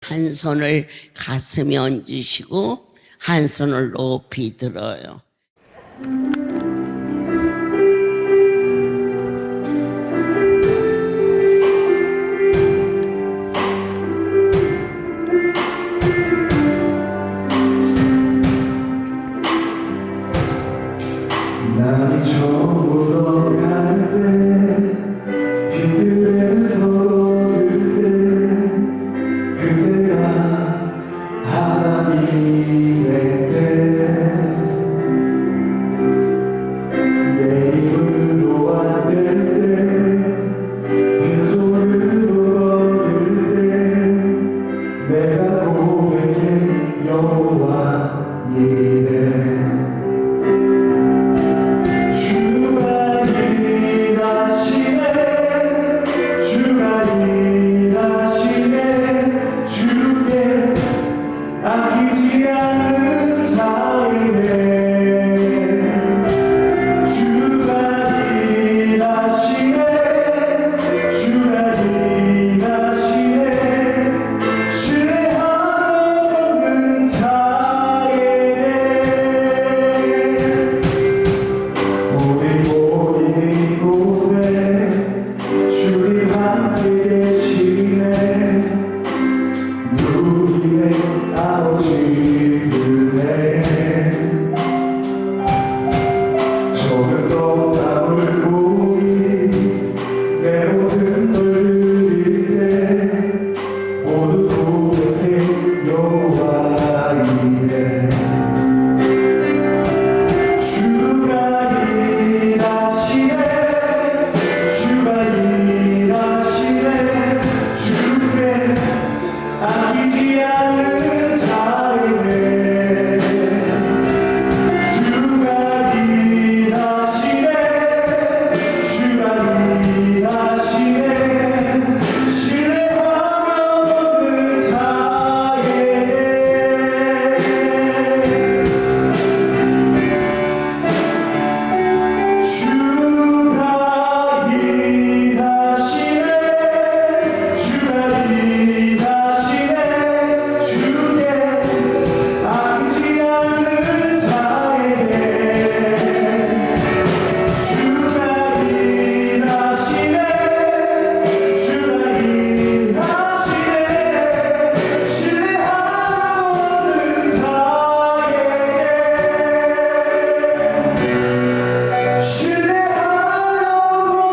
한 손을 가슴에 얹으시고 한 손을 높이 들어요. 날이 좀 묻어갈 때 빈들에서 오를 때 그대가 하나님의 때내 입을 놓아댈 때 빈손으로 걸을 때 내가 고백해 여호와 이래 아끼지 않는 자이네 주가 일하시네 주가 일하시네 신뢰하며 걷는 자이네 모인 이곳에 주님 함께 계시네 누리네 아버지를 저는 떠나올 고기 내 모든 널 드릴 때 모두 고백해 여호와 이래 주가 일하시네 주가 일하시네 주께 아끼지 않는 자이네 주가 일하시네 주가 일하시네 신뢰하며 걷는 자이네 주가 일하시네 주가 일하시네 주께 아끼지 않는 자에게 주가 일하시네 주가 일하시네 신뢰하고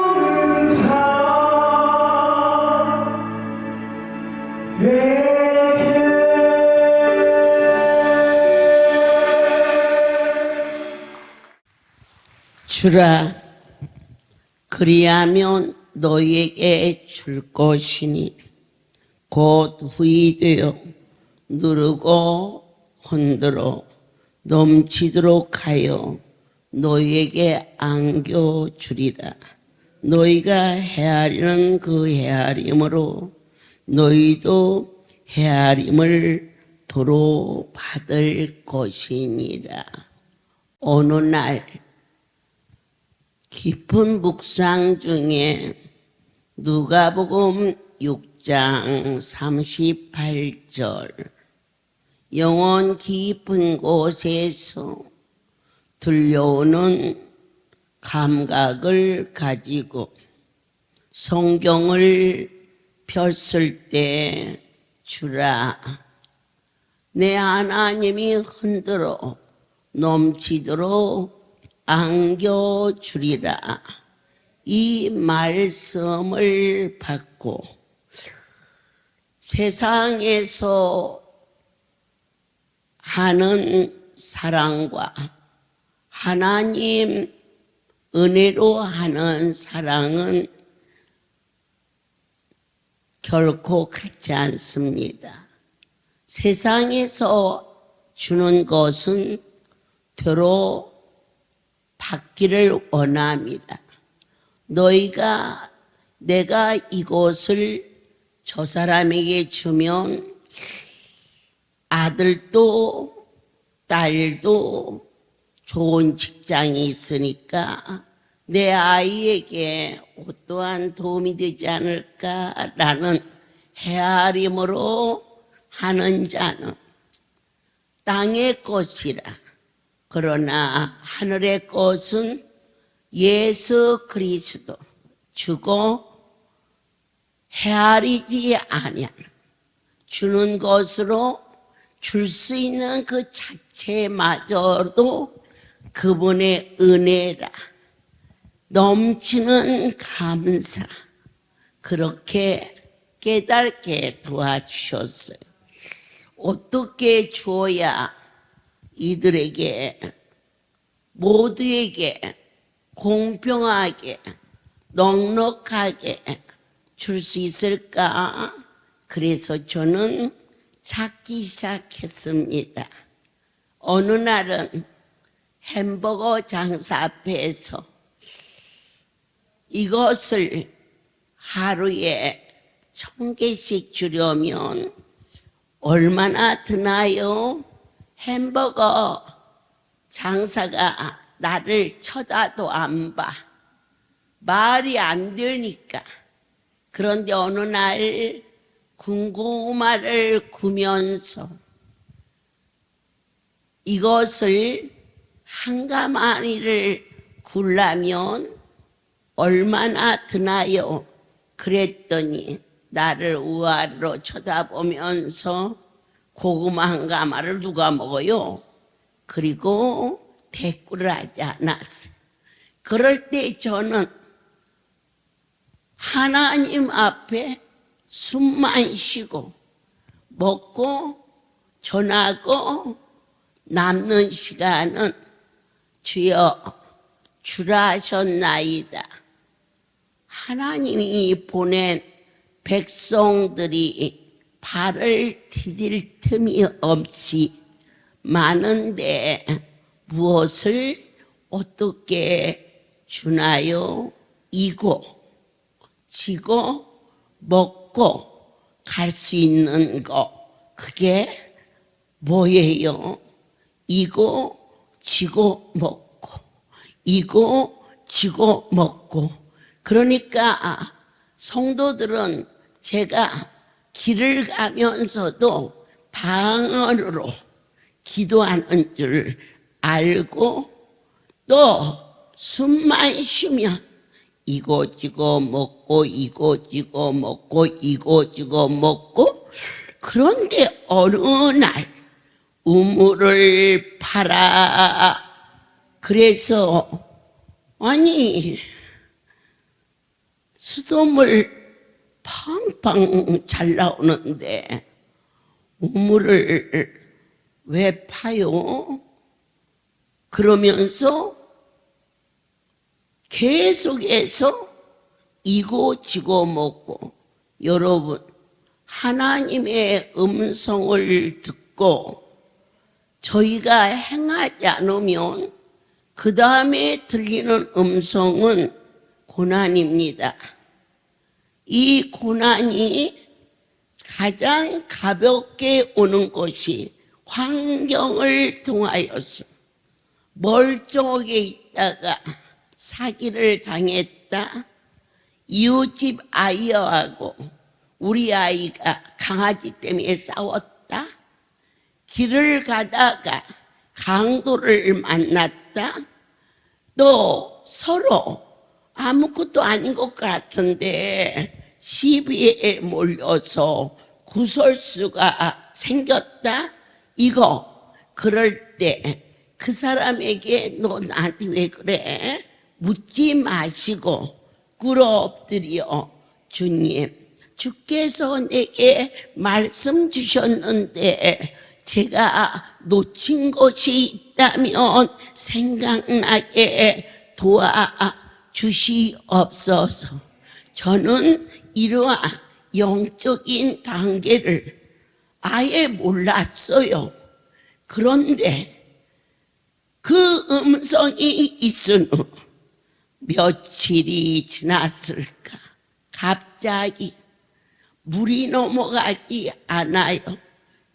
걷는 자에게 신뢰하고 걷는 주라, 그리하면 너희에게 줄 것이니 곧 후이되어 누르고 흔들어 넘치도록 하여 너희에게 안겨주리라. 너희가 헤아리는 그 헤아림으로 너희도 헤아림을 도로 받을 것이니라. 어느 날 깊은 묵상 중에 누가복음 6장 38절 영원 깊은 곳에서 들려오는 감각을 가지고 성경을 폈을 때 주라, 내 하나님이 흔들어 넘치도록 안겨주리라. 이 말씀을 받고 세상에서 하는 사랑과 하나님 은혜로 하는 사랑은 결코 같지 않습니다. 세상에서 주는 것은 되로 받기를 원합니다. 너희가 내가 이것을 저 사람에게 주면 아들도 딸도 좋은 직장이 있으니까 내 아이에게 어떠한 도움이 되지 않을까라는 헤아림으로 하는 자는 땅의 것이라. 그러나 하늘의 것은 예수 그리스도 주고 헤아리지 아니하는 주는 것으로 줄 수 있는 그 자체마저도 그분의 은혜라. 넘치는 감사. 그렇게 깨닫게 도와주셨어요. 어떻게 줘야 이들에게 모두에게 공평하게 넉넉하게 줄 수 있을까? 그래서 저는 찾기 시작했습니다. 어느 날은 햄버거 장사 앞에서 이것을 하루에 1000개씩 주려면 얼마나 드나요? 햄버거 장사가 나를 쳐다도 안 봐. 말이 안 되니까. 그런데 어느 날 군고구마를 구면서 이것을 한 가마니를 굴라면 얼마나 드나요? 그랬더니 나를 우아로 쳐다보면서 고구마 한 가마를 누가 먹어요? 그리고 대꾸를 하지 않았어요. 그럴 때 저는 하나님 앞에 숨만 쉬고 먹고 전하고 남는 시간은 주여 주라 하셨나이다. 하나님이 보낸 백성들이 발을 디딜 틈이 없이 많은데 무엇을 어떻게 주나요? 이고 지고 먹고 갈 수 있는 거, 그게 뭐예요? 이고 지고 먹고 이고 지고 먹고. 그러니까 성도들은 제가 길을 가면서도 방언으로 기도하는 줄 알고 또 숨만 쉬면 이고지고 먹고 이고지고 먹고 이고지고 먹고. 그런데 어느 날 우물을 파라. 그래서 아니 수돗물 팡팡 잘 나오는데 우물을 왜 파요? 그러면서 계속해서 이고 지고 먹고. 여러분, 하나님의 음성을 듣고 저희가 행하지 않으면 그 다음에 들리는 음성은 고난입니다. 이 고난이 가장 가볍게 오는 것이 환경을 통하여서 멀쩡하게 있다가 사기를 당했다. 이웃집 아이하고 우리 아이가 강아지 때문에 싸웠다. 길을 가다가 강도를 만났다. 또 서로 아무것도 아닌 것 같은데 시비에 몰려서 구설수가 생겼다. 이거 그럴 때 그 사람에게 너 나한테 왜 그래? 묻지 마시고 꿇어 엎드려 주님, 주께서 내게 말씀 주셨는데 제가 놓친 것이 있다면 생각나게 도와주시옵소서. 저는 이러한 영적인 단계를 아예 몰랐어요. 그런데 그 음성이 있은 후 며칠이 지났을까? 갑자기 물이 넘어가지 않아요.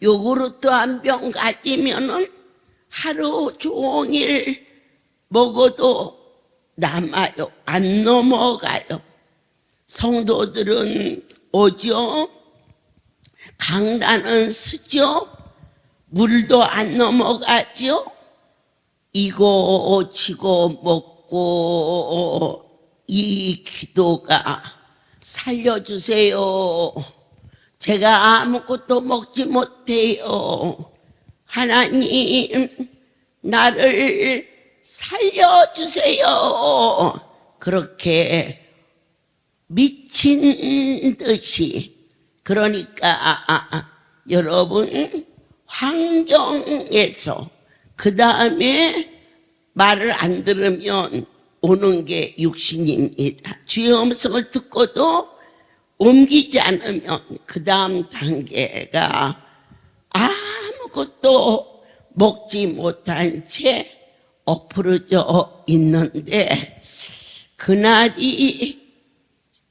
요구르트 한 병 가지면은 하루 종일 먹어도 남아요. 안 넘어가요. 성도들은 오죠? 강단은 쓰죠. 물도 안 넘어가죠. 이고 지고 먹고 이 기도가 살려주세요. 제가 아무것도 먹지 못해요. 하나님 나를 살려주세요. 그렇게 미친 듯이. 그러니까 여러분 환경에서 그 다음에 말을 안 들으면 오는 게 육신입니다. 주의 음성을 듣고도 옮기지 않으면 그 다음 단계가 아무것도 먹지 못한 채 엎어져 있는데, 그날이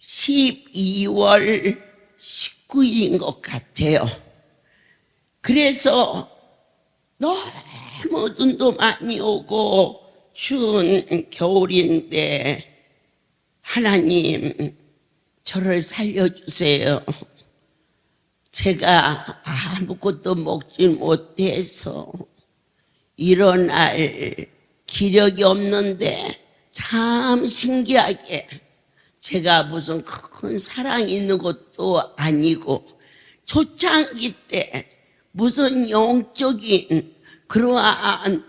12월 19일인 것 같아요. 그래서 너무 눈도 많이 오고 추운 겨울인데 하나님 저를 살려주세요. 제가 아무것도 먹지 못해서 일어날 기력이 없는데, 참 신기하게 제가 무슨 큰 사랑이 있는 것도 아니고 초창기 때 무슨 영적인 그러한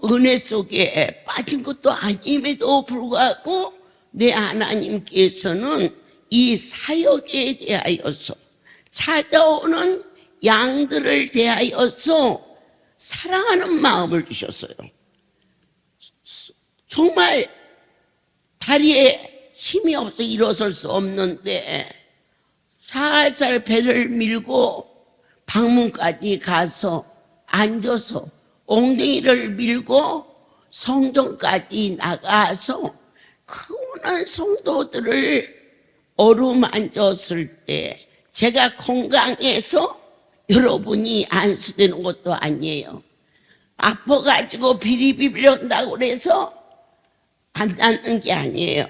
은혜 속에 빠진 것도 아님에도 불구하고 내 하나님께서는 이 사역에 대하여서 찾아오는 양들을 대하여서 사랑하는 마음을 주셨어요. 정말 다리에 힘이 없어 일어설 수 없는데 살살 배를 밀고 방문까지 가서 앉아서 엉덩이를 밀고 성전까지 나가서 크는 성도들을 어루만졌을 때 제가 건강해서 여러분이 안수되는 것도 아니에요. 아파가지고 비리비린다고 그래서 안 낫는 게 아니에요.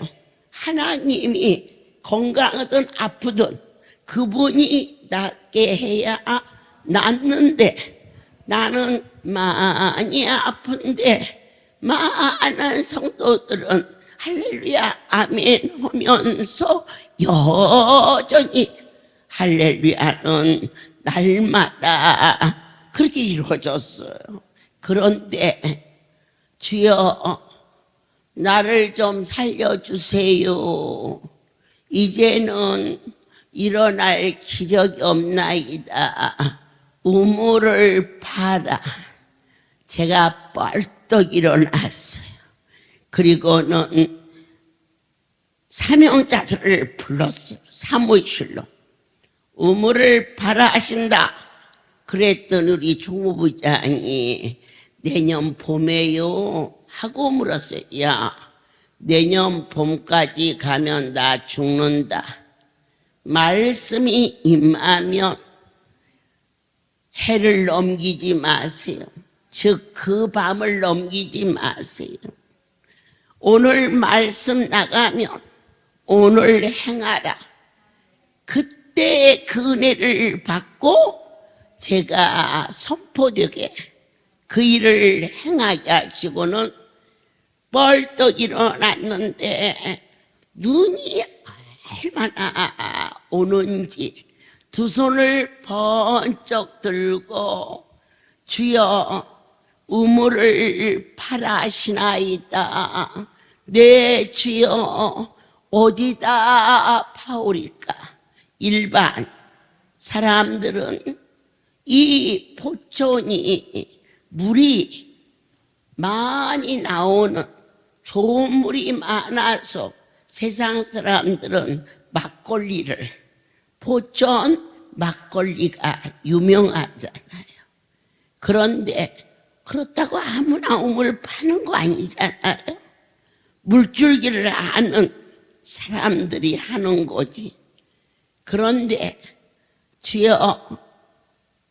하나님이 건강하든 아프든 그분이 낫게 해야 낫는데, 나는 많이 아픈데 많은 성도들은 할렐루야 아멘 하면서 여전히 할렐루야는 날마다 그렇게 이루어졌어요. 그런데 주여 나를 좀 살려주세요. 이제는 일어날 기력이 없나이다. 우물을 파라. 제가 벌떡 일어났어요. 그리고는 사명자들을 불렀어요. 사무실로. 우물을 파라 하신다. 그랬더니 우리 총무부장이 내년 봄에요 하고 물었어요. 야, 내년 봄까지 가면 나 죽는다. 말씀이 임하면 해를 넘기지 마세요. 즉 그 밤을 넘기지 마세요. 오늘 말씀 나가면 오늘 행하라. 그때 그 은혜를 받고 제가 선포되게 그 일을 행하게 하시고는 벌떡 일어났는데 눈이 얼마나 오는지 두 손을 번쩍 들고 주여 우물을 파라 하시나이다. 네 주여 어디다 파오리까. 일반 사람들은 이 포천이 물이 많이 나오는 좋은 물이 많아서 세상 사람들은 막걸리를, 포천 막걸리가 유명하잖아요. 그런데 그렇다고 아무나 우물 파는 거 아니잖아요. 물줄기를 아는 사람들이 하는 거지. 그런데 주여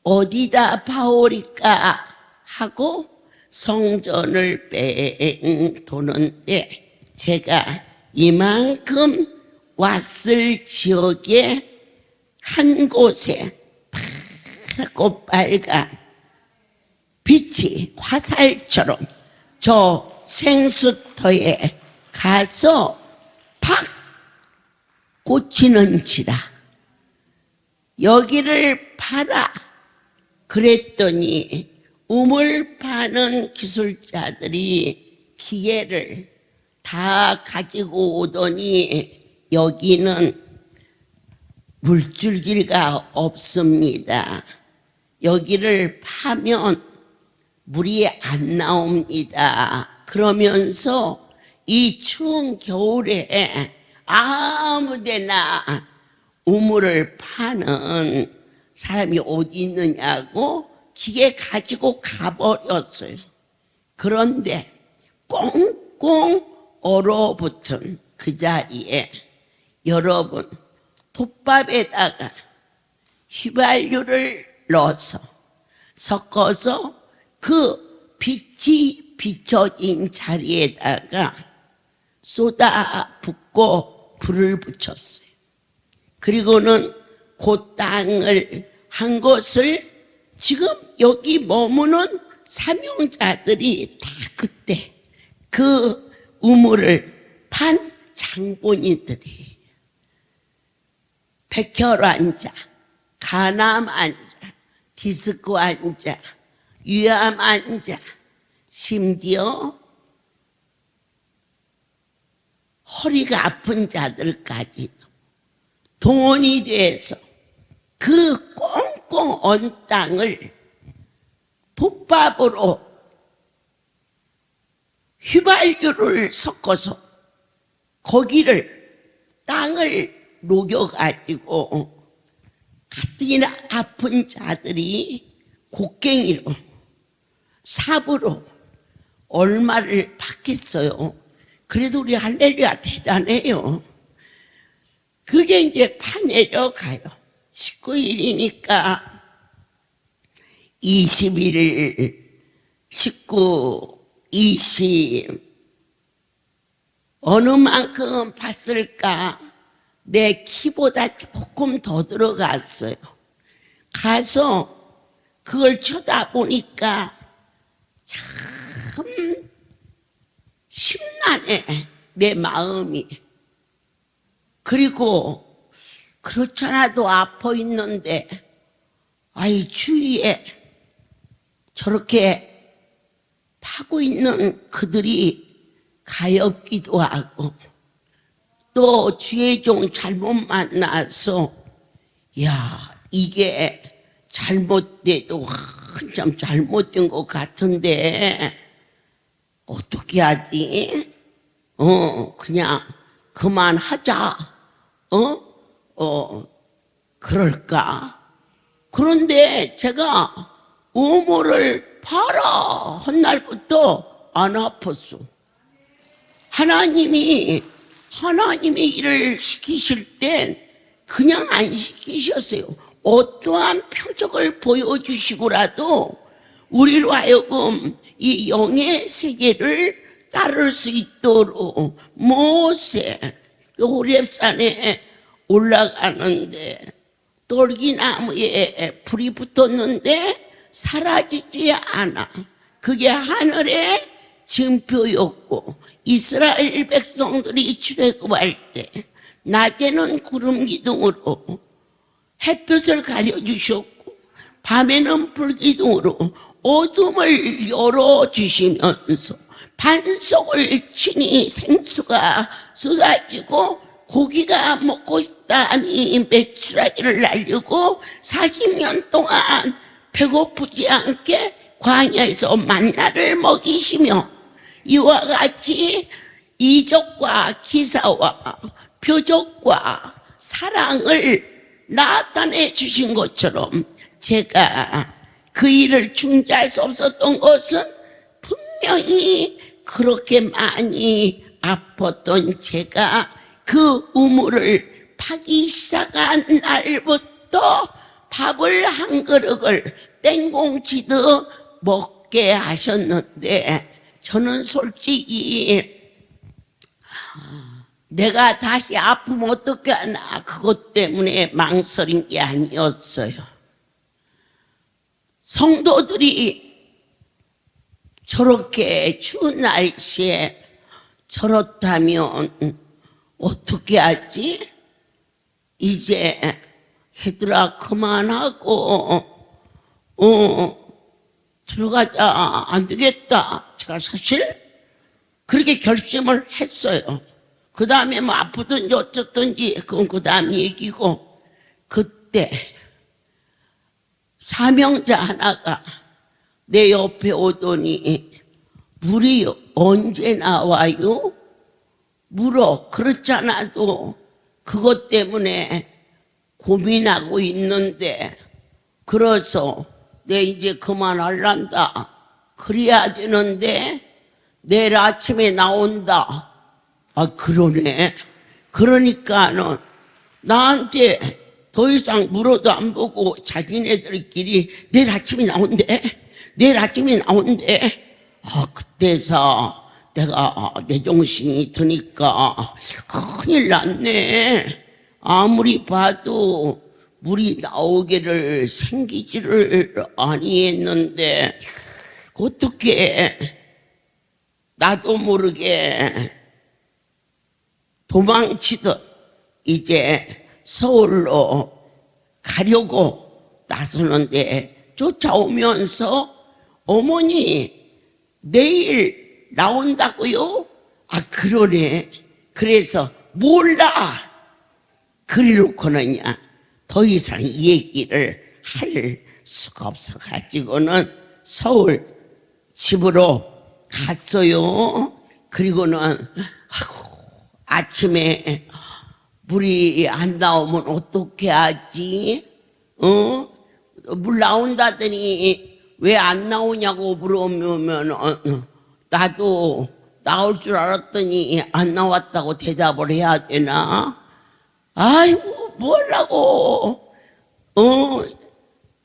어디다 파오리까 하고 성전을 뺑 도는데 제가 이만큼 왔을 지역에 한 곳에 파랗고 빨간 빛이 화살처럼 저 생수터에 가서 팍 꽂히는지라. 여기를 파라 그랬더니 우물 파는 기술자들이 기계를 다 가지고 오더니 여기는 물줄기가 없습니다. 여기를 파면 물이 안 나옵니다. 그러면서 이 추운 겨울에 아무데나 우물을 파는 사람이 어디 있느냐고 기계 가지고 가버렸어요. 그런데 꽁꽁 얼어붙은 그 자리에 여러분 톱밥에다가 휘발유를 넣어서 섞어서 그 빛이 비춰진 자리에다가 쏟아붓고 불을 붙였어요. 그리고는 그 땅을 한 것을 지금 여기 머무는 사명자들이 다 그때 그 우물을 판 장본인들이 백혈환자, 간암환자, 디스크 환자, 위암 환자, 심지어 허리가 아픈 자들까지도 동원이 돼서 그 꽁꽁 언 땅을 톱밥으로 휘발유를 섞어서 거기를 땅을 녹여가지고 가뜩이나 아픈 자들이 곡괭이로 삽으로 얼마를 받겠어요. 그래도 우리 할렐루야 대단해요. 그게 이제 파내려가요. 19일이니까 21일, 19, 20 어느 만큼 봤을까? 내 키보다 조금 더 들어갔어요. 가서 그걸 쳐다보니까 참 심란해, 내 마음이. 그리고 그렇잖아도 아파 있는데 아이 주위에 저렇게 파고 있는 그들이 가엾기도 하고 또 주의 종 잘못 만나서 야 이게 잘못돼도 한참 잘못된 것 같은데 어떻게 하지? 그냥 그만하자. 그럴까? 그런데 제가 우물을 팔아 한 날부터 안 아팠어. 하나님이 일을 시키실 땐 그냥 안 시키셨어요. 어떠한 표적을 보여주시고라도 우리로 하여금 이 영의 세계를 따를 수 있도록 모세 호렙산에 올라가는데 떨기나무에 불이 붙었는데 사라지지 않아. 그게 하늘의 징표였고 이스라엘 백성들이 출애굽할 때 낮에는 구름 기둥으로 햇볕을 가려주셨고 밤에는 불 기둥으로 어둠을 열어주시면서 반석을 치니 생수가 쏟아지고 고기가 먹고 싶다니 메추라기를 날리고 40년 동안 배고프지 않게 광야에서 만나를 먹이시며 이와 같이 이적과 기사와 표적과 사랑을 나타내 주신 것처럼 제가 그 일을 중지할 수 없었던 것은 분명히 그렇게 많이 아팠던 제가 그 우물을 파기 시작한 날부터 밥을 한 그릇을 땡공치듯 먹게 하셨는데 저는 솔직히 내가 다시 아프면 어떻게 하나 그것 때문에 망설인 게 아니었어요. 성도들이 저렇게 추운 날씨에 저렇다면 어떻게 하지? 이제 얘들아 그만하고 들어가자, 안 되겠다. 제가 사실 그렇게 결심을 했어요. 그 다음에 뭐 아프든지 어쩌든지 그건 그 다음 얘기고, 그때 사명자 하나가 내 옆에 오더니 물이 언제 나와요? 물어. 그렇잖아도 그것 때문에 고민하고 있는데, 그래서 내 이제 그만할란다. 그래야 되는데 내일 아침에 나온다. 아, 그러네. 그러니까는 나한테 더 이상 물어도 안 보고 자기네들끼리 내일 아침에 나온대. 내일 아침에 나온대. 아, 그때서 내가 내 정신이 드니까 큰일 났네. 아무리 봐도 물이 나오기를 생기지를 아니했는데 어떻게 나도 모르게 도망치듯 이제 서울로 가려고 나서는데, 쫓아오면서 어머니 내일 나온다고요? 아, 그러네. 그래서 몰라. 그래놓고는요 더 이상 얘기를 할 수가 없어가지고는 서울 집으로 갔어요. 그리고는 아침에 물이 안 나오면 어떻게 하지? 물 나온다더니 왜 안 나오냐고 물어보면 나도 나올 줄 알았더니 안 나왔다고 대답을 해야 되나? 아이고, 뭐라고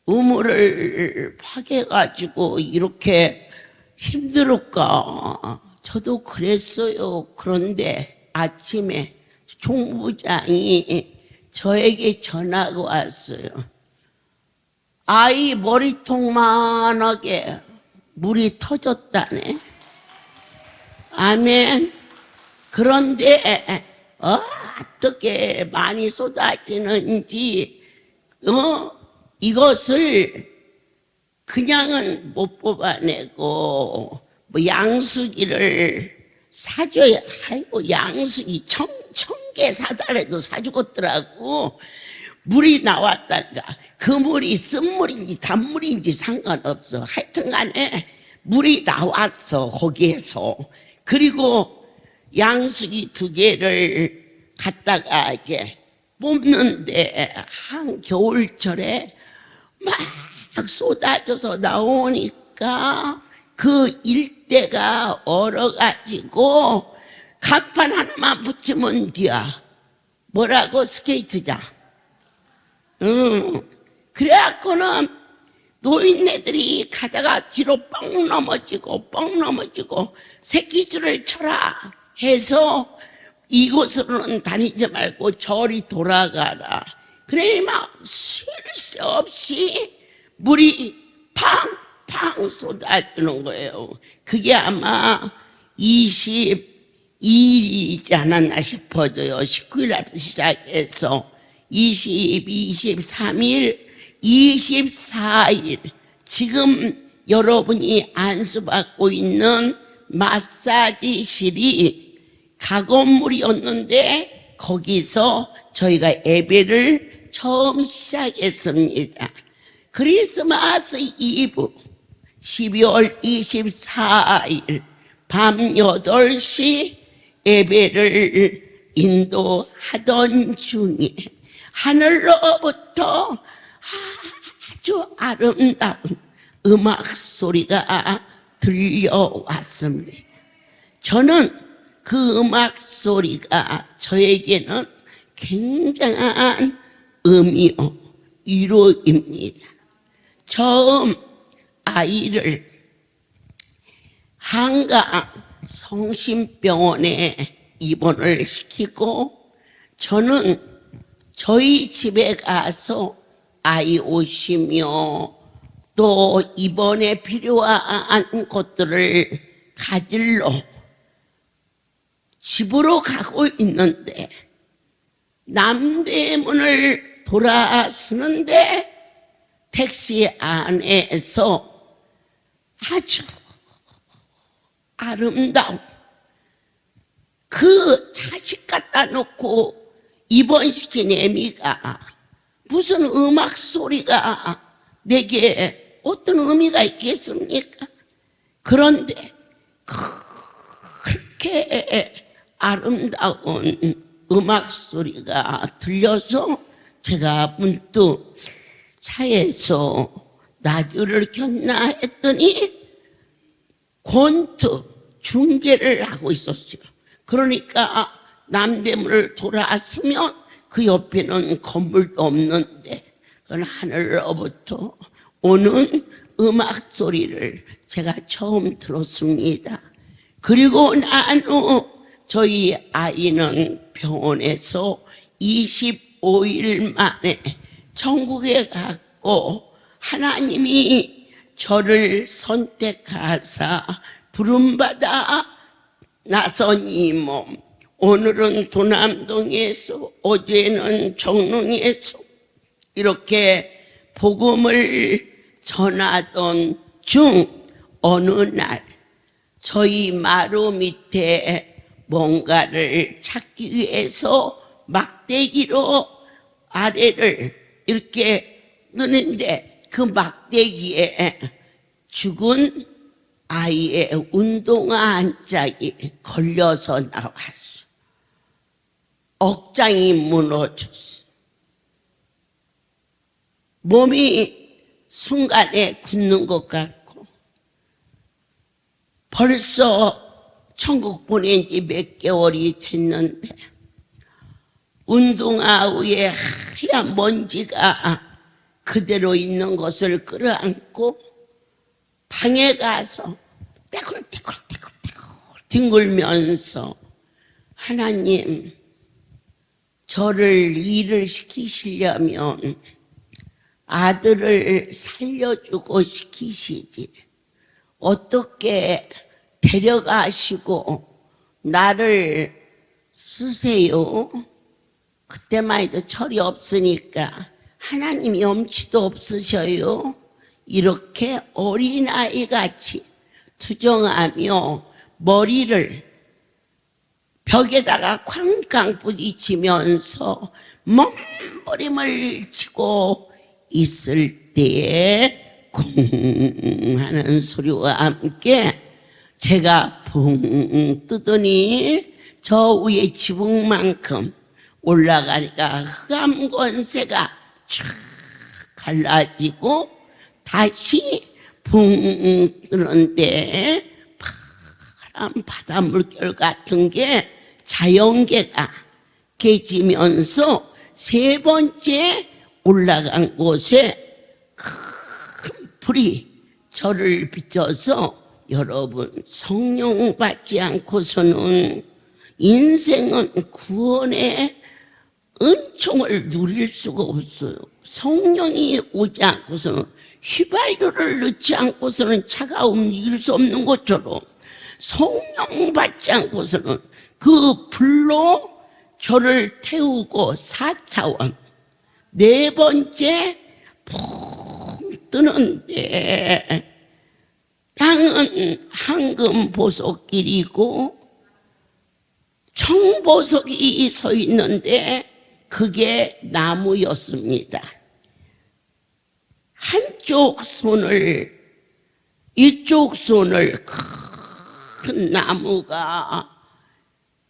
의무를 파괴가지고 이렇게 힘들을까? 저도 그랬어요. 그런데 아침에 총부장이 저에게 전화가 왔어요. 아이 머리통만하게 물이 터졌다네. 아멘. 그런데 어떻게 많이 쏟아지는지 이것을 그냥은 못 뽑아내고 뭐 양수기를 사줘야. 아이고, 양수기 천 개 사달래도 사주겠더라고. 물이 나왔다니까. 그 물이 쓴물인지 단물인지 상관없어. 하여튼 간에 물이 나왔어, 거기에서. 그리고 양수기 2개를 갖다가 이렇게 뽑는데 한 겨울철에 막 쏟아져서 나오니까 그 일대가 얼어가지고 간판 하나만 붙이면 뒤야. 뭐라고? 스케이트장. 그래갖고는 노인네들이 가다가 뒤로 뻥 넘어지고 새끼줄을 쳐라 해서 이곳으로는 다니지 말고 저리 돌아가라. 그래 막 쉴 새 없이 물이 팡팡 쏟아지는 거예요. 그게 아마 22일이지 않았나 싶어져요. 19일 날 시작해서 20, 23일, 24일 지금 여러분이 안수받고 있는 마사지실이 가건물이었는데 거기서 저희가 예배를 처음 시작했습니다. 크리스마스 이브 12월 24일 밤 8시 예배를 인도하던 중에 하늘로부터 아주 아름다운 음악 소리가 들려왔습니다. 저는 그 음악 소리가 저에게는 굉장한 의미요 위로입니다. 처음 아이를 한강 성심병원에 입원을 시키고 저는 저희 집에 가서 아이 오시며 또 입원에 필요한 것들을 가지러 집으로 가고 있는데 남대문을 돌아서는데 택시 안에서 아주 아름다운 그 자식 갖다 놓고 입원시킨 애미가 무슨 음악 소리가 내게 어떤 의미가 있겠습니까? 그런데 그렇게 아름다운 음악 소리가 들려서 제가 문득 차에서 라디오를 켰나 했더니 권투 중계를 하고 있었어요. 그러니까 남대문을 돌아서면 그 옆에는 건물도 없는데 그건 하늘로부터 오는 음악 소리를 제가 처음 들었습니다. 그리고 난 후 저희 아이는 병원에서 25일 만에 천국에 갔고 하나님이 저를 선택하사 부름받아 나선 이 몸, 오늘은 도남동에서 어제는 정릉에서 이렇게 복음을 전하던 중 어느 날 저희 마루 밑에 뭔가를 찾기 위해서 막대기로 아래를 이렇게 넣는데 그 막대기에 죽은 아이의 운동화 한 짝이 걸려서 나왔어. 억장이 무너졌어. 몸이 순간에 굳는 것 같고 벌써 천국 보낸 지 몇 개월이 됐는데 운동화 위에 하얀 먼지가 그대로 있는 것을 끌어안고 방에 가서 떼굴떼굴떼굴떼굴 뒹굴면서 하나님, 저를 일을 시키시려면 아들을 살려주고 시키시지 어떻게 데려가시고 나를 쓰세요? 그때만 해도 철이 없으니까 하나님 염치도 없으셔요? 이렇게 어린아이같이 투정하며 머리를 벽에다가 쾅쾅 부딪히면서 몸부림을 치고 있을 때에 쿵 하는 소리와 함께 제가 붕 뜨더니 저 위에 지붕만큼 올라가니까 흑암 권세가 쫙 갈라지고 다시 붕 뜨는데 파란 바다 물결 같은 게 자연계가 깨지면서 세 번째 올라간 곳에 큰 불이 저를 비춰서 여러분, 성령 받지 않고서는 인생은 구원의 은총을 누릴 수가 없어요. 성령이 오지 않고서는 휘발유를 넣지 않고서는 차가 움직일 수 없는 것처럼 성령 받지 않고서는 그 불로 저를 태우고 4차원 네 번째 푹 뜨는데 땅은 황금 보석길이고 청보석이 서 있는데 그게 나무였습니다. 한쪽 손을 이쪽 손을 큰 나무가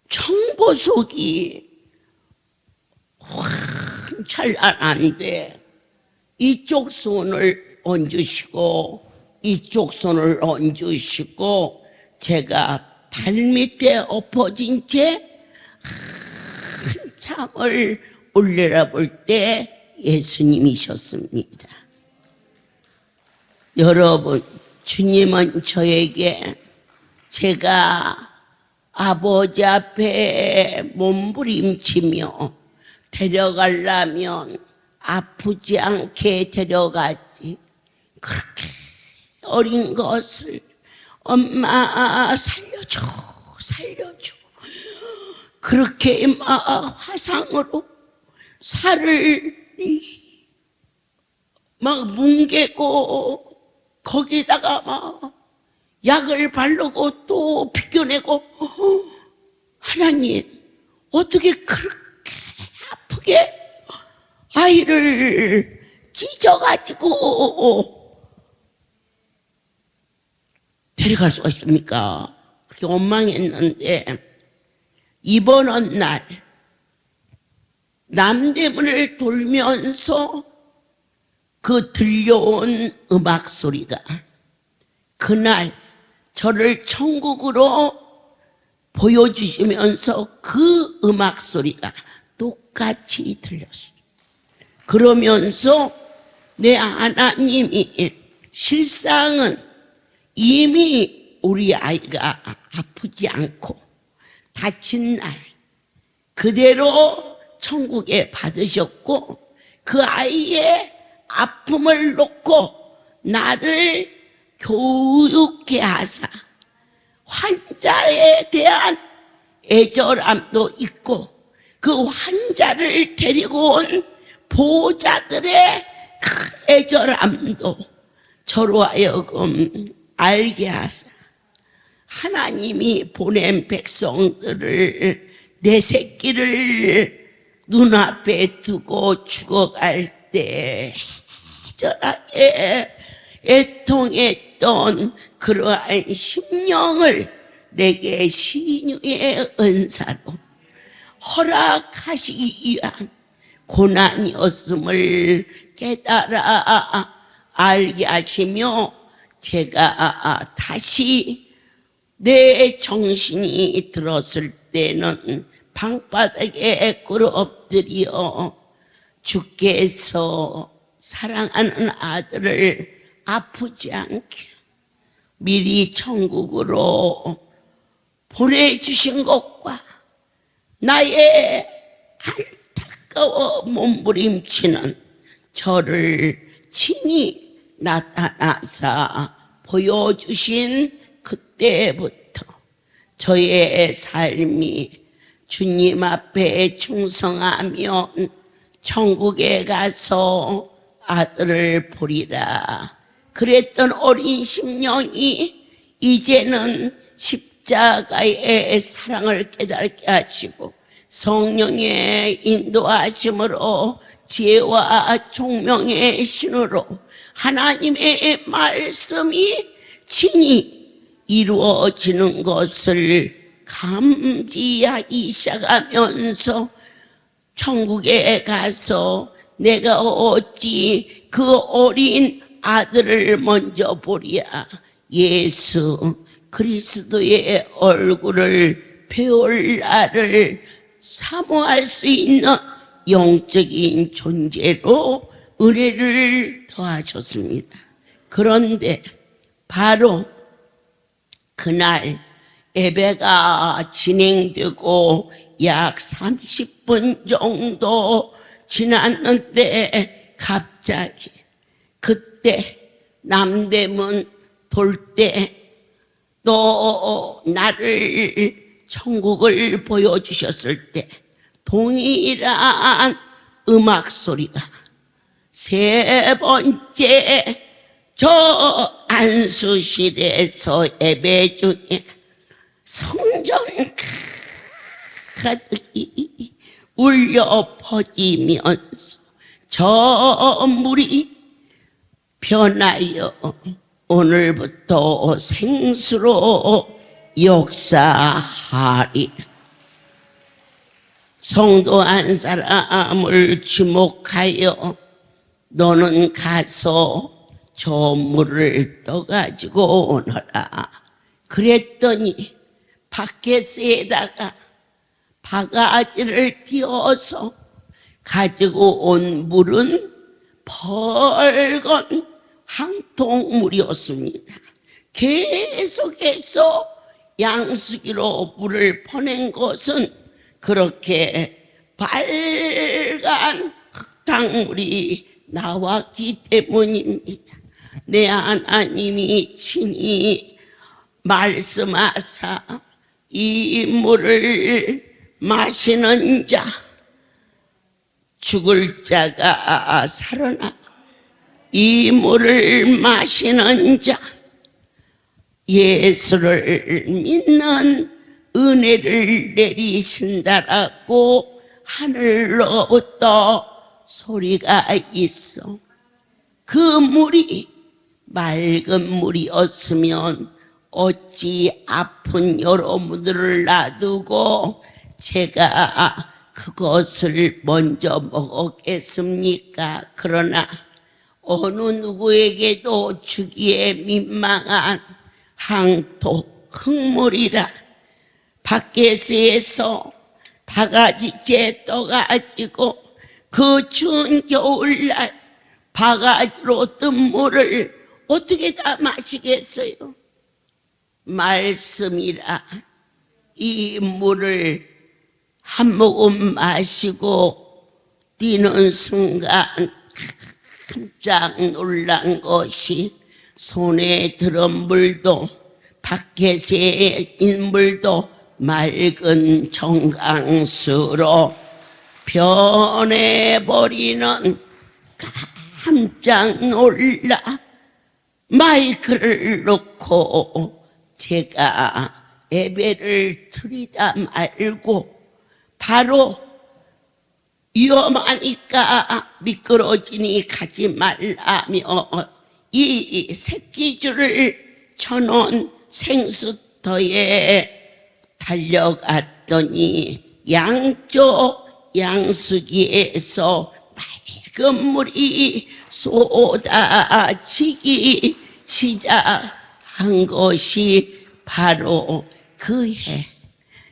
청보석이 찬란한데 이쪽 손을 얹으시고 이쪽 손을 얹으시고 제가 발밑에 엎어진 채 한참을 올려다볼 때 예수님이셨습니다. 여러분, 주님은 저에게 제가 아버지 앞에 몸부림치며 데려가려면 아프지 않게 데려가지. 그렇게 어린 것을 엄마 살려줘, 살려줘. 그렇게 막 화상으로 살을 막 뭉개고 거기다가 막 약을 바르고 또 비껴내고. 하나님, 어떻게 그렇게 아프게 아이를 찢어가지고 데려갈 수가 있습니까? 그렇게 원망했는데, 이번 어느 날 남대문을 돌면서 그 들려온 음악 소리가 그날 저를 천국으로 보여주시면서 그 음악 소리가 똑같이 들렸어요. 그러면서 내 하나님이 실상은 이미 우리 아이가 아프지 않고 다친 날 그대로 천국에 받으셨고, 그 아이의 아픔을 놓고 나를 교육케 하사 환자에 대한 애절함도 있고, 그 환자를 데리고 온 보호자들의 그 애절함도 저로 하여금 알게 하사 하나님이 보낸 백성들을, 내 새끼를 눈앞에 두고 죽어갈 때 애절하게 애통했던 그러한 심령을 내게 신유의 은사로 허락하시기 위한 고난이었음을 깨달아 알게 하시며, 제가 다시 내 정신이 들었을 때는 방바닥에 꿇어 엎드려 주께서 사랑하는 아들을 아프지 않게 미리 천국으로 보내주신 것과 나의 안타까워 몸부림치는 저를 친히 나타나사 보여주신 그때부터 저의 삶이 주님 앞에 충성하면 천국에 가서 아들을 보리라 그랬던 어린 심령이 이제는 십자가의 사랑을 깨닫게 하시고 성령의 인도하심으로 지혜와 총명의 신으로 하나님의 말씀이 친히 이루어지는 것을 감지하기 시작하면서 천국에 가서 내가 어찌 그 어린 아들을 먼저 보랴. 예수 그리스도의 얼굴을 배울 나를 사모할 수 있는 영적인 존재로 은혜를 더하셨습니다. 그런데 바로 그날 예배가 진행되고 약 30분 정도 지났는데 갑자기 그때 남대문 돌 때 또 나를 천국을 보여주셨을 때 동일한 음악 소리가 세 번째 저 안수실에서 예배 중에 성전 가득히 울려 퍼지면서 저 물이 변하여 오늘부터 생수로 역사하리. 성도 한 사람을 지목하여 너는 가서 저 물을 떠가지고 오너라. 그랬더니 바켓에다가 바가지를 띄워서 가지고 온 물은 벌건 한 통 물이었습니다. 계속해서 양수기로 물을 퍼낸 것은 그렇게 빨간 흙탕물이 나왔기 때문입니다. 내 하나님이 친히 말씀하사 이 물을 마시는 자 죽을 자가 살아나고 이 물을 마시는 자 예수를 믿는 은혜를 내리신다라고 하늘로부터 소리가 있어. 그 물이 맑은 물이었으면 어찌 아픈 여러분들을 놔두고 제가 그것을 먼저 먹었겠습니까? 그러나 어느 누구에게도 주기에 민망한 항토 흙물이라 밖에서 바가지째 떠가지고 그 추운 겨울날 바가지로 뜬 물을 어떻게 다 마시겠어요? 말씀이라 이 물을 한 모금 마시고 뛰는 순간 깜짝 놀란 것이 손에 들은 물도 밖에서 있는 물도 맑은 정강수로 변해버리는 깜짝 놀라 마이크를 놓고 제가 예배를 드리다 말고 바로 위험하니까 미끄러지니 가지 말라며 이 새끼줄을 쳐놓은 생수터에 달려갔더니 양쪽 양수기에서 맑은 물이 쏟아지기 시작한 것이 바로 그해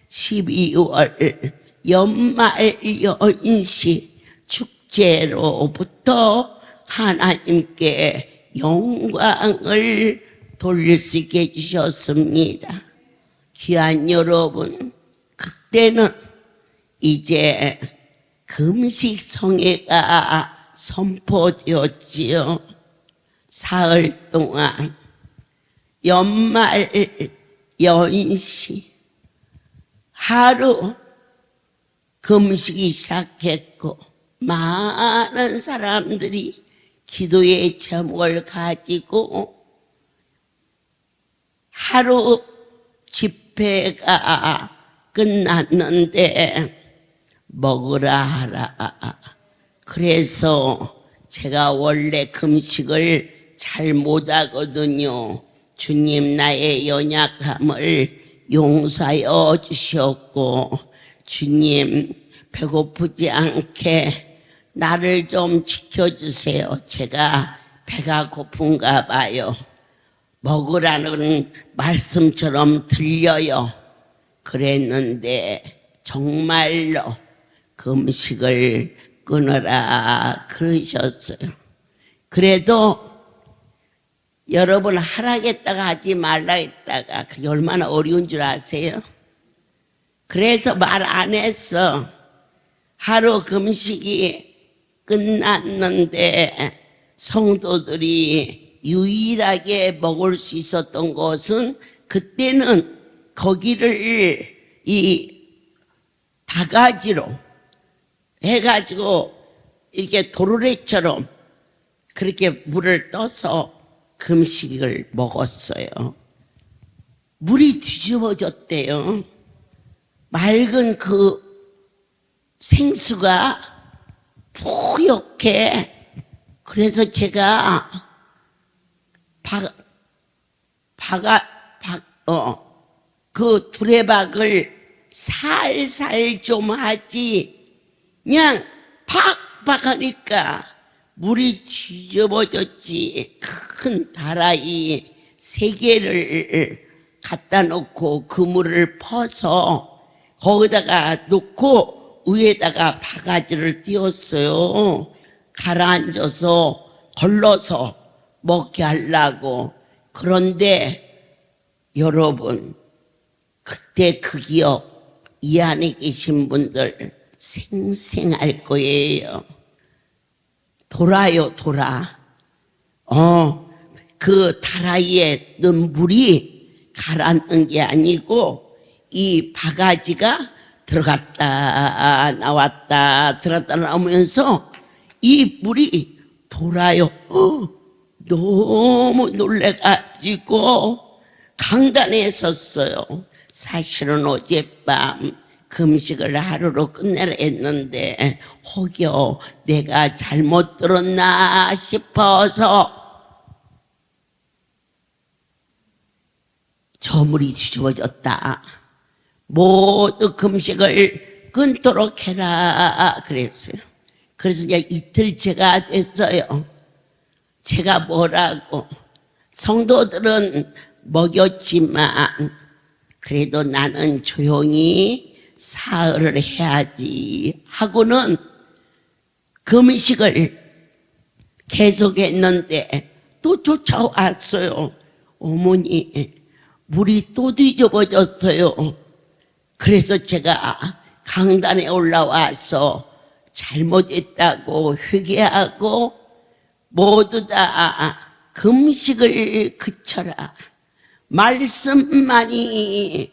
12월 연말 연시 축제로부터 하나님께 영광을 돌릴 수 있게 해주셨습니다. 귀한 여러분, 그때는 이제 금식 성회가 선포되었지요. 사흘 동안 연말 연시 하루 금식이 시작했고 많은 사람들이 기도의 제목을 가지고 하루 집회가 끝났는데 먹으라 하라. 그래서 제가 원래 금식을 잘 못하거든요. 주님 나의 연약함을 용서하여 주셨고 주님 배고프지 않게 나를 좀 지켜주세요. 제가 배가 고픈가 봐요. 먹으라는 말씀처럼 들려요. 그랬는데 정말로 금식을 끊어라 그러셨어요. 그래도 여러분 하라겠다가 하지 말라겠다가 그게 얼마나 어려운 줄 아세요? 그래서 말 안 했어. 하루 금식이 끝났는데 성도들이 유일하게 먹을 수 있었던 것은 그때는 거기를 이 바가지로 해가지고 이렇게 도르래처럼 그렇게 물을 떠서 금식을 먹었어요. 물이 뒤집어졌대요. 맑은 그 생수가 뿌옇게. 그래서 제가 그 두레박을 살살 좀 하지 그냥 팍팍 하니까 물이 뒤집어졌지. 큰 다라이 3개를 갖다 놓고 그 물을 퍼서 거기다가 놓고 위에다가 바가지를 띄웠어요. 가라앉아서 걸러서 먹게 하려고. 그런데 여러분 그때 그 기억 이 안에 계신 분들 생생할 거예요. 돌아요, 돌아. 그 다라이에 넣은 물이 가라앉는 게 아니고 이 바가지가 들어갔다 나왔다 들어갔다 나오면서 이 물이 돌아요. 너무 놀래가지고 강단에 섰어요. 사실은 어젯밤 금식을 하루로 끝내려 했는데 혹여 내가 잘못 들었나 싶어서 저 물이 뒤집어졌다. 모두 금식을 끊도록 해라 그랬어요. 그래서 이제 이틀째가 됐어요. 제가 뭐라고 성도들은 먹였지만 그래도 나는 조용히 사흘을 해야지 하고는 금식을 계속했는데 또 쫓아왔어요. 어머니 물이 또 뒤집어졌어요. 그래서 제가 강단에 올라와서 잘못했다고 회개하고 모두 다 금식을 그쳐라. 말씀만이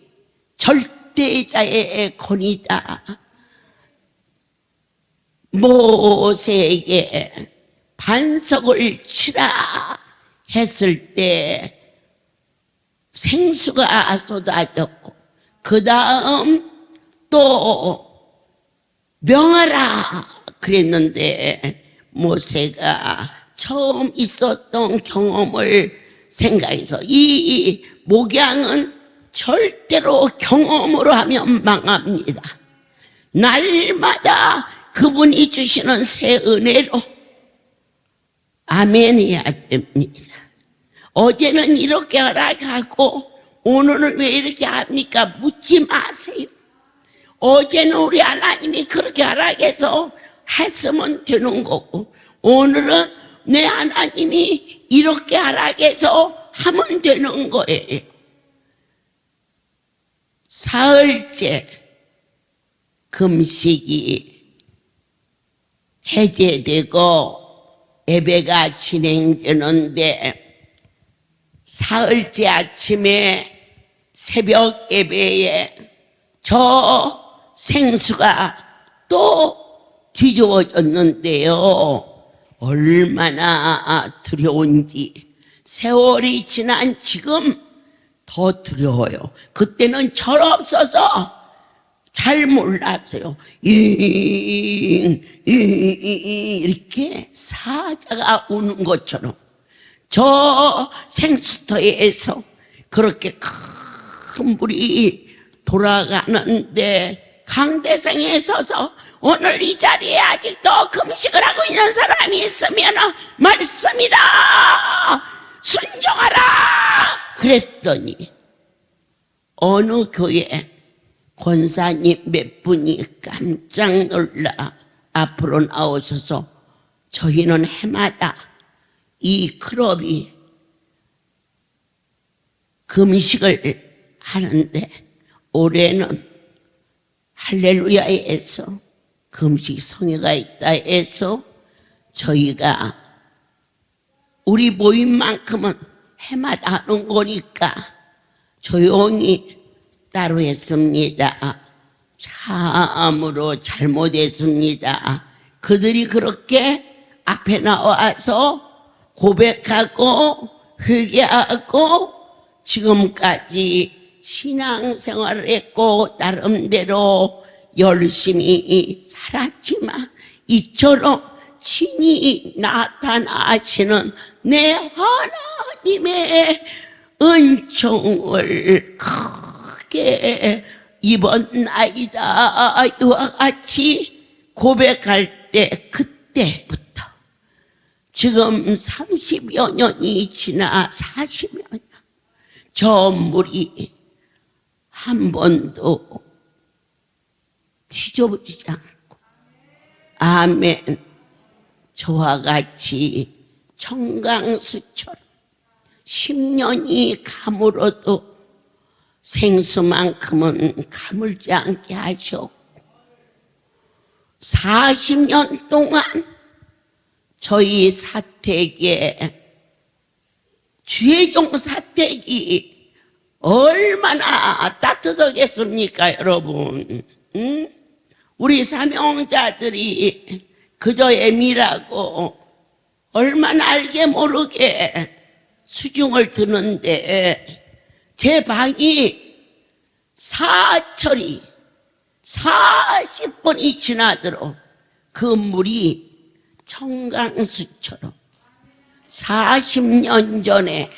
절대자의 권위다. 모세에게 반석을 치라 했을 때 생수가 쏟아졌고 그 다음 또 명하라 그랬는데 모세가 처음 있었던 경험을 생각해서 이 목양은 절대로 경험으로 하면 망합니다. 날마다 그분이 주시는 새 은혜로 아멘해야 됩니다. 어제는 이렇게 하라고 오늘은 왜 이렇게 합니까? 묻지 마세요. 어제는 우리 하나님이 그렇게 하라고 해서 했으면 되는 거고 오늘은 내 하나님이 이렇게 하라고 해서 하면 되는 거예요. 사흘째 금식이 해제되고 예배가 진행되는데 사흘째 아침에 새벽 예배에 저 생수가 또 뒤집어졌는데요. 얼마나 두려운지 세월이 지난 지금 더 두려워요. 그때는 철없어서 잘 몰랐어요. 이렇게 사자가 우는 것처럼 저 생수터에서 그렇게 큰 물이 돌아가는데 강대상에 서서 오늘 이 자리에 아직도 금식을 하고 있는 사람이 있으면 말씀이다 순종하라 그랬더니 어느 교회 권사님 몇 분이 깜짝 놀라 앞으로 나오셔서 저희는 해마다 이 클럽이 금식을 하는데 올해는 할렐루야에서 금식 성회가 있다 해서 저희가 우리 모임만큼은 해마다 하는 거니까 조용히 따로 했습니다. 참으로 잘못했습니다. 그들이 그렇게 앞에 나와서 고백하고 회개하고 지금까지 신앙생활을 했고 나름대로 열심히 살았지만 이처럼 친히 나타나시는 내 하나님의 은총을 크게 입었나이다 이와 같이 고백할 때 그때부터 지금 30여 년이 지나 40여 년 저 물이 한 번도 뒤집어지지 않고 아멘. 저와 같이 청강수처럼 10년이 가물어도 생수만큼은 가물지 않게 하셨고 40년 동안 저희 사택에 주의종 사택이 얼마나 따뜻하겠습니까, 여러분? 응? 우리 사명자들이 그저 애미라고 얼마나 알게 모르게 수중을 드는데 제 방이 사철이 40번이 지나도록 그 물이 청강수처럼 40년 전에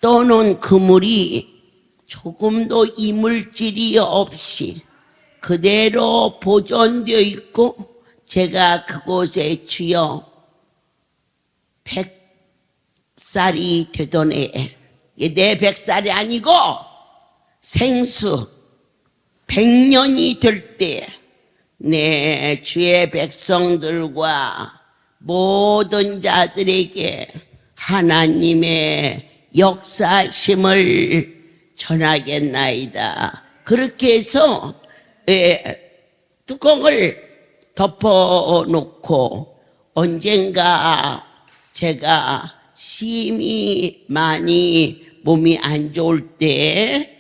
떠놓은 그 물이 조금도 이물질이 없이 그대로 보존되어 있고 제가 그곳에 주여 100살이 되던 해에 내 100살이 아니고 생수 100년이 될 때 내 주의 백성들과 모든 자들에게 하나님의 역사심을 전하겠나이다. 그렇게 해서 뚜껑을 덮어놓고 언젠가 제가 심히 많이 몸이 안 좋을 때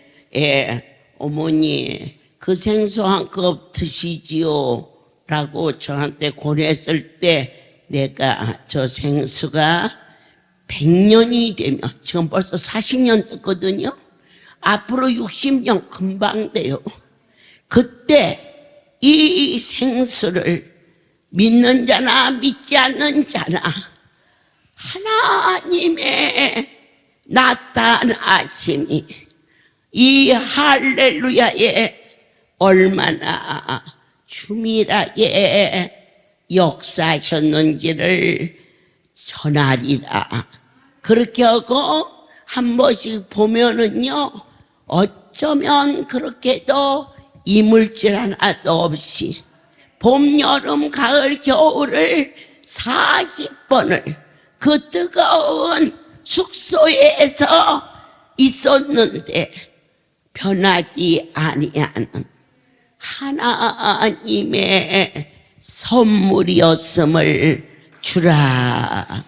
어머니 그 생수 한 컵 드시지요 라고 저한테 권했을 때 내가 저 생수가 100년이 되면 지금 벌써 40년 됐거든요. 앞으로 60년 금방 돼요. 그때 이 생수를 믿는 자나 믿지 않는 자나 하나님의 나타나심이 이 할렐루야에 얼마나 주밀하게 역사하셨는지를 전하리라. 그렇게 하고 한 번씩 보면은요, 어쩌면 그렇게도 이물질 하나도 없이 봄, 여름, 가을, 겨울을 40번을 그 뜨거운 숙소에서 있었는데 변하지 아니하는 하나님의 선물이었음을 주라.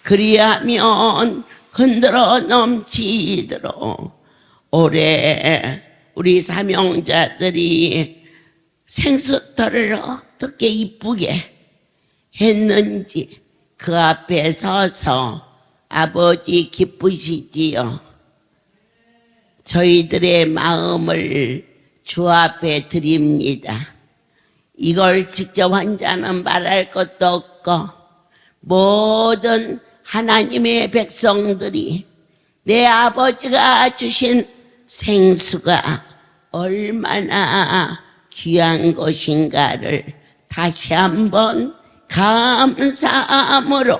그리하면 흔들어 넘치도록 올해 우리 사명자들이 생수터를 어떻게 이쁘게 했는지 그 앞에 서서 아버지 기쁘시지요. 저희들의 마음을 주 앞에 드립니다. 이걸 직접 환자는 말할 것도 없고 모든 하나님의 백성들이 내 아버지가 주신 생수가 얼마나 귀한 것인가를 다시 한번 감사함으로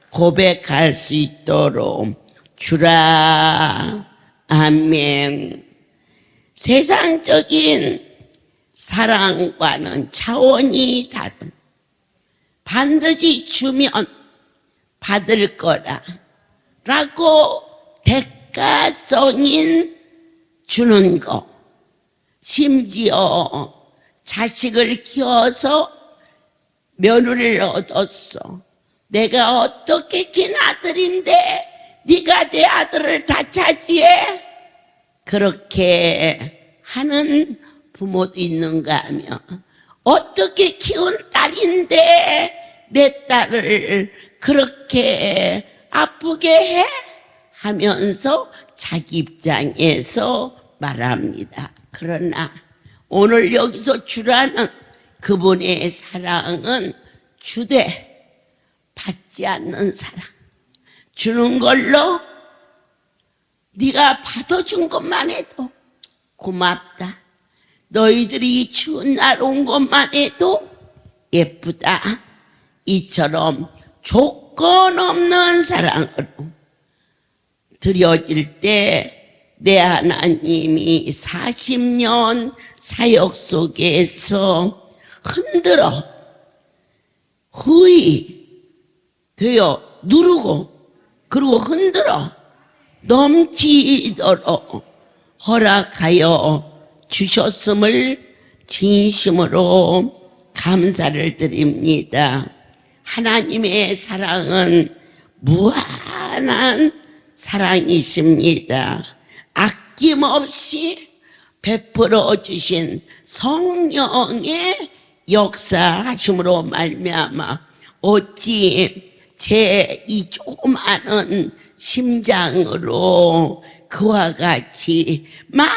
고백할 수 있도록 주라. 아멘. 세상적인 사랑과는 차원이 다른 반드시 주면 받을 거라 라고 대가성인 주는 거, 심지어 자식을 키워서 며느리를 얻었어. 내가 어떻게 긴 아들인데 네가 내 아들을 다 차지해? 그렇게 하는 부모도 있는가 하며 어떻게 키운 딸인데 내 딸을 그렇게 아프게 해? 하면서 자기 입장에서 말합니다. 그러나 오늘 여기서 주라는 그분의 사랑은 주되 받지 않는 사랑, 주는 걸로 네가 받아준 것만 해도 고맙다. 너희들이 추운 날 온 것만 해도 예쁘다. 이처럼 조건 없는 사랑으로 드려질 때 내 하나님이 40년 사역 속에서 흔들어 후이 되어 누르고 그리고 흔들어 넘치도록 허락하여 주셨음을 진심으로 감사를 드립니다. 하나님의 사랑은 무한한 사랑이십니다. 아낌없이 베풀어 주신 성령의 역사하심으로 말미암아 어찌 제 이 조그마한 심장으로 그와 같이 막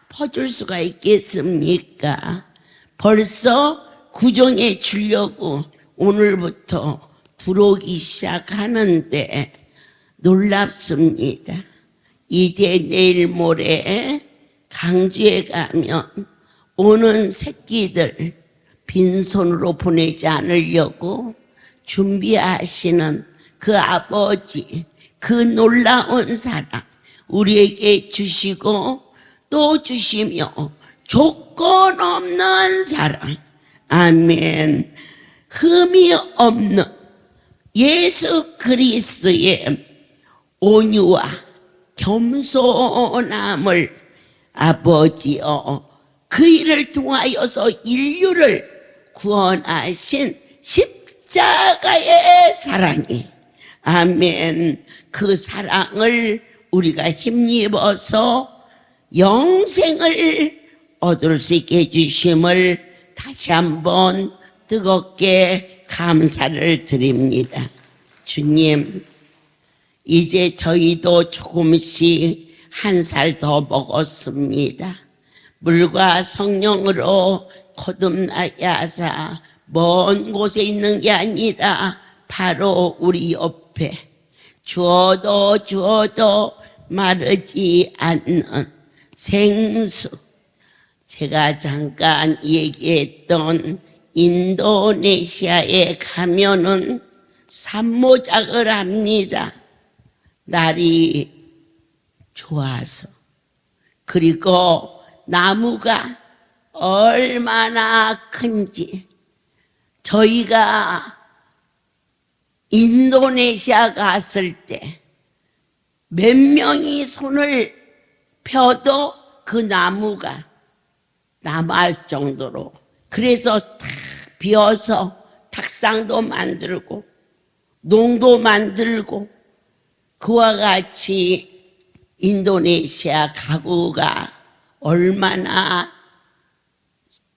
퍼줄 수가 있겠습니까? 벌써 구정에 주려고 오늘부터 들어오기 시작하는데 놀랍습니다. 이제 내일 모레 강주에 가면 오는 새끼들 빈손으로 보내지 않으려고 준비하시는 그 아버지, 그 놀라운 사랑 우리에게 주시고 또 주시며 조건 없는 사랑, 아멘. 흠이 없는 예수 그리스도의 온유와 겸손함을 아버지여 그 일을 통하여서 인류를 구원하신 십자가의 사랑이, 아멘. 그 사랑을 우리가 힘입어서 영생을 얻을 수 있게 해주심을 다시 한번 뜨겁게 감사를 드립니다. 주님, 이제 저희도 조금씩 한 살 더 먹었습니다. 물과 성령으로 거듭나게 하사 먼 곳에 있는 게 아니라 바로 우리 옆에 주어도 마르지 않는 생수, 제가 잠깐 얘기했던 인도네시아에 가면은 산모작을 합니다. 날이 좋아서. 그리고 나무가 얼마나 큰지, 저희가 인도네시아 갔을 때 몇 명이 손을 펴도 그 나무가 남아할 정도로, 그래서 다 비어서 탁상도 만들고 농도 만들고, 그와 같이 인도네시아 가구가 얼마나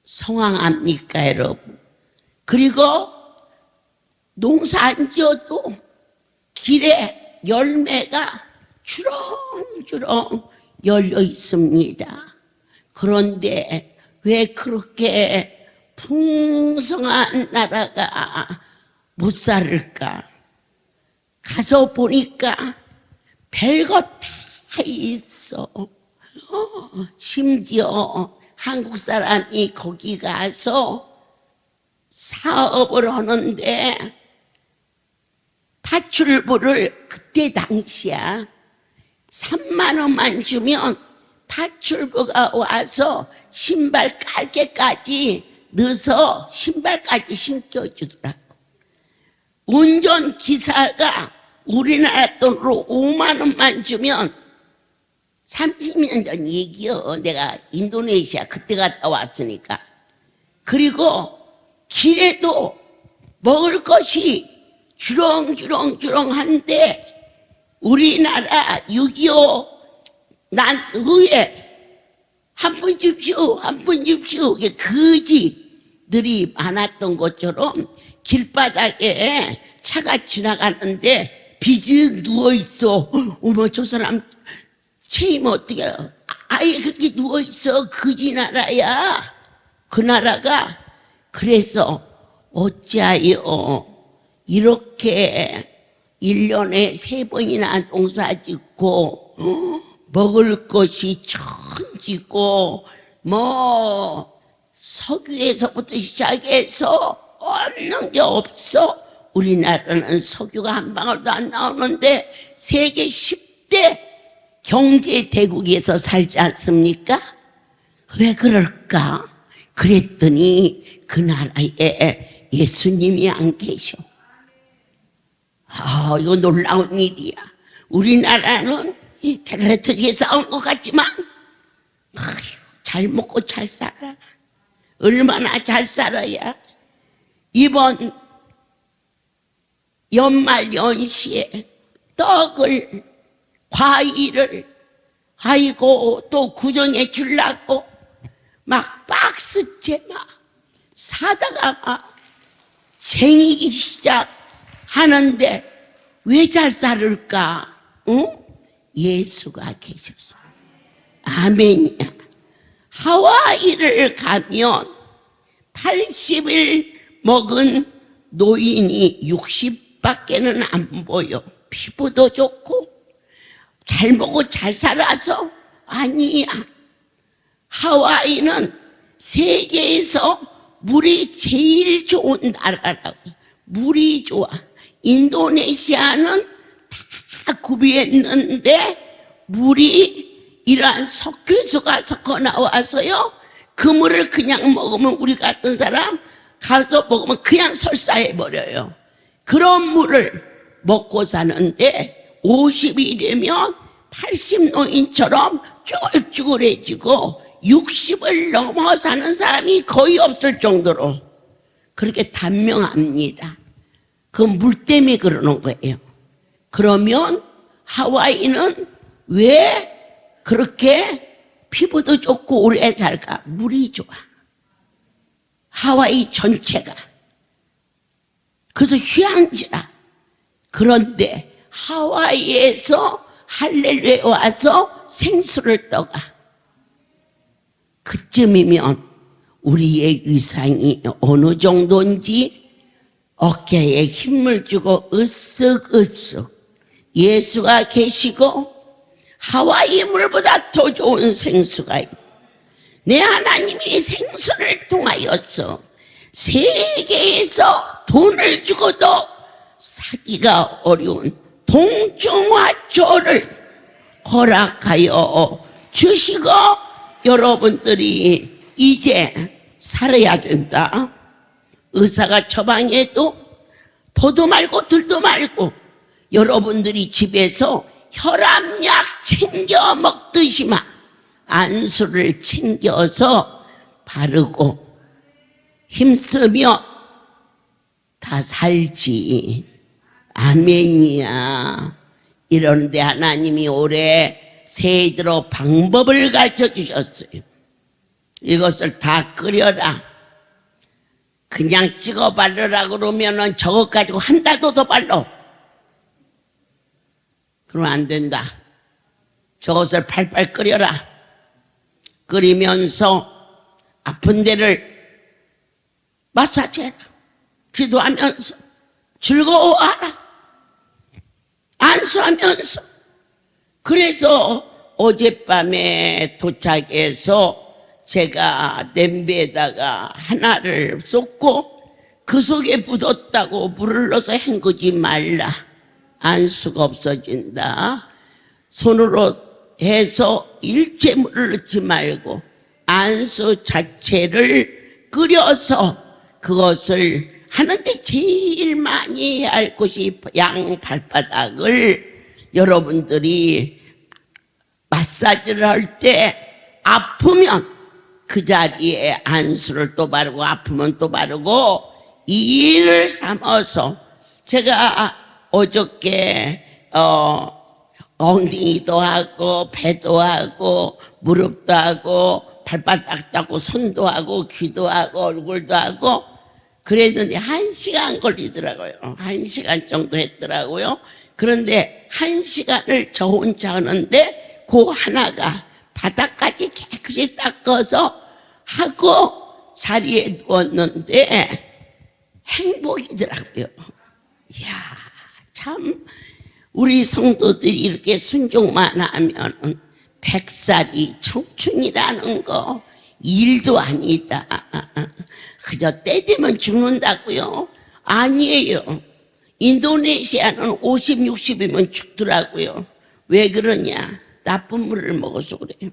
성황합니까, 여러분? 그리고 농사 안 지어도 길에 열매가 주렁주렁 열려 있습니다. 그런데 왜 그렇게 풍성한 나라가 못 살을까? 가서 보니까 별것 다 있어. 심지어 한국 사람이 거기 가서 사업을 하는데 파출부를 그때 당시야 3만 원만 주면 파출부가 와서 신발 깔개까지 넣어서 신발까지 신겨주더라고. 운전기사가 우리나라 돈으로 5만 원만 주면, 30년 전 얘기요. 내가 인도네시아 그때 갔다 왔으니까. 그리고 길에도 먹을 것이 주렁주렁주렁한데, 우리나라 6.25 난 후에 한 푼 줍시오, 한 푼 줍시오. 거지들이 많았던 것처럼 길바닥에 차가 지나가는데 비즉 누워있어. 어머, 저 사람 체이면 어떻게, 아예 그렇게 누워있어. 거지 나라야. 그 나라가. 그래서 어찌하여 이렇게 1년에 3번이나 농사 짓고 먹을 것이 천지고 석유에서부터 시작해서 없는 게 없어. 우리나라는 석유가 한 방울도 안 나오는데 세계 10대 경제 대국에서 살지 않습니까? 왜 그럴까? 그랬더니 그 나라에 예수님이 안 계셔. 이거 놀라운 일이야. 우리나라는 테레트리에 싸운 것 같지만 잘 먹고 잘 살아. 얼마나 잘 살아야 이번 연말 연시에 떡을, 과일을, 아이고, 또 구정에 주려고 막 박스째 막 사다가 막 생이기 시작하는데 왜 잘 살을까? 응? 예수가 계셔서. 아멘이야. 하와이를 가면 80일 먹은 노인이 60밖에는 안 보여. 피부도 좋고 잘 먹고 잘 살아서. 아니야. 하와이는 세계에서 물이 제일 좋은 나라라고. 물이 좋아. 인도네시아는 다 구비했는데 물이 이러한 석회수가 섞어 나와서요, 그 물을 그냥 먹으면 우리 같은 사람 가서 먹으면 그냥 설사해버려요. 그런 물을 먹고 사는데 50이 되면 80 노인처럼 쭈글쭈글해지고 60을 넘어 사는 사람이 거의 없을 정도로 그렇게 단명합니다. 그 물 때문에 그러는 거예요. 그러면 하와이는 왜 그렇게 피부도 좋고 오래 살까? 물이 좋아. 하와이 전체가. 그래서 휴양지라. 그런데 하와이에서 할렐루야에 와서 생수를 떠가. 그쯤이면 우리의 위상이 어느 정도인지 어깨에 힘을 주고 으쓱으쓱 예수가 계시고 하와이 물보다 더 좋은 생수가 있고 내 하나님이 생수를 통하여서 세계에서 돈을 주고도 사기가 어려운 동중화초를 허락하여 주시고 여러분들이 이제 살아야 된다. 의사가 처방해도 도도 말고 들도 말고 여러분들이 집에서 혈압약 챙겨 먹듯이만 안수를 챙겨서 바르고 힘쓰며 다 살지. 아멘이야. 이런데 하나님이 올해 새해 들어 방법을 가르쳐 주셨어요. 이것을 다 끓여라. 그냥 찍어 바르라 그러면은 저것 가지고 한 달도 더 발라. 그러면 안 된다. 저것을 팔팔 끓여라. 끓이면서 아픈 데를 마사지해라. 기도하면서 즐거워하라. 안수하면서. 그래서 어젯밤에 도착해서 제가 냄비에다가 하나를 쏟고 그 속에 묻었다고 물을 넣어서 헹구지 말라. 안수가 없어진다. 손으로 해서 일체 물을 넣지 말고 안수 자체를 끓여서 그것을 하는데 제일 많이 해야 할 곳이 양 발바닥을 여러분들이 마사지를 할 때 아프면 그 자리에 안수를 또 바르고 아프면 또 바르고 이 일을 삼아서 제가 어저께 엉덩이도 하고 배도 하고 무릎도 하고 발바닥도 하고 손도 하고 귀도 하고 얼굴도 하고 그랬는데 1시간 걸리더라고요. 1시간 정도 했더라고요. 그런데 1시간을 저 혼자 하는데 그 하나가 바닥까지 깨끗이 닦아서 하고 자리에 누웠는데 행복이더라고요. 이야, 참 우리 성도들이 이렇게 순종만 하면 100살이 청춘이라는 거 일도 아니다. 그저 때 되면 죽는다고요? 아니에요. 인도네시아는 50, 60이면 죽더라고요. 왜 그러냐? 나쁜 물을 먹어서 그래요.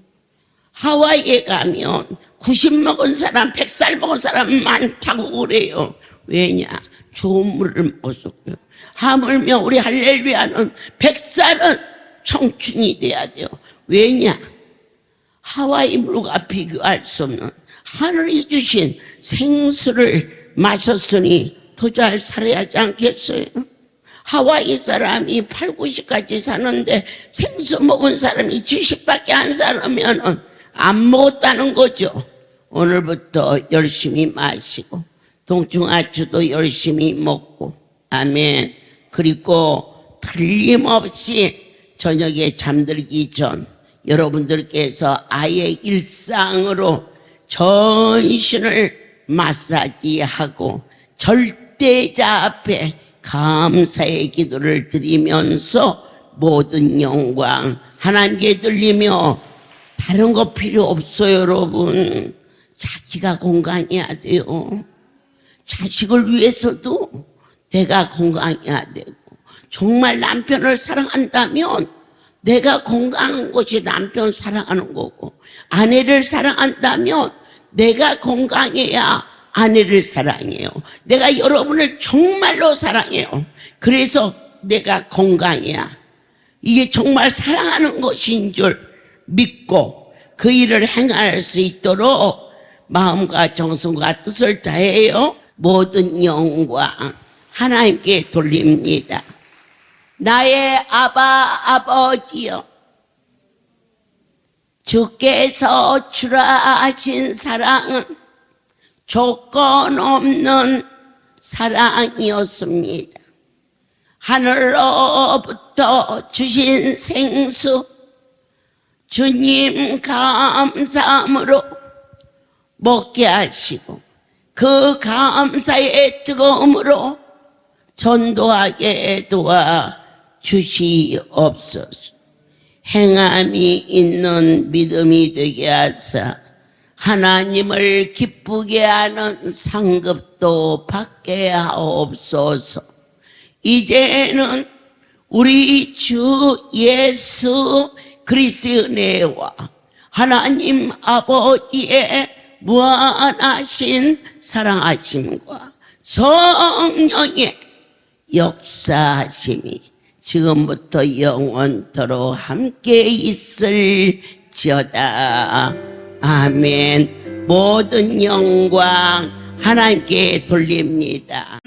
하와이에 가면 90 먹은 사람, 100살 먹은 사람 많다고 그래요. 왜냐? 좋은 물을 먹어서 그래요. 하물며 우리 할렐루야는 100살은 청춘이 돼야 돼요. 왜냐? 하와이 물과 비교할 수 없는 하늘이 주신 생수를 마셨으니 더 잘 살아야 하지 않겠어요? 하와이 사람이 8, 90까지 사는데 생수 먹은 사람이 70밖에 안 살면 안 먹었다는 거죠. 오늘부터 열심히 마시고 동충하초도 열심히 먹고, 아멘. 그리고 틀림없이 저녁에 잠들기 전 여러분들께서 아예 일상으로 전신을 마사지하고 절대자 앞에 감사의 기도를 드리면서 모든 영광 하나님께 들리며, 다른 거 필요 없어요. 여러분, 자기가 건강해야 돼요. 자식을 위해서도 내가 건강해야 되고, 정말 남편을 사랑한다면 내가 건강한 것이 남편 사랑하는 거고, 아내를 사랑한다면 내가 건강해야 아내를 사랑해요. 내가 여러분을 정말로 사랑해요. 그래서 내가 건강해야 이게 정말 사랑하는 것인 줄 믿고 그 일을 행할 수 있도록 마음과 정성과 뜻을 다해요. 모든 영광 하나님께 돌립니다. 나의 아버지여, 주께서 주라 하신 사랑은 조건 없는 사랑이었습니다. 하늘로부터 주신 생수, 주님 감사함으로 먹게 하시고 그 감사의 뜨거움으로 전도하게 도와 주시옵소서. 행함이 있는 믿음이 되게 하사 하나님을 기쁘게 하는 상급도 받게 하옵소서. 이제는 우리 주 예수 그리스도의 은혜와 하나님 아버지의 무한하신 사랑하심과 성령의 역사하심이 지금부터 영원토록 함께 있을지어다. 아멘. 모든 영광 하나님께 돌립니다.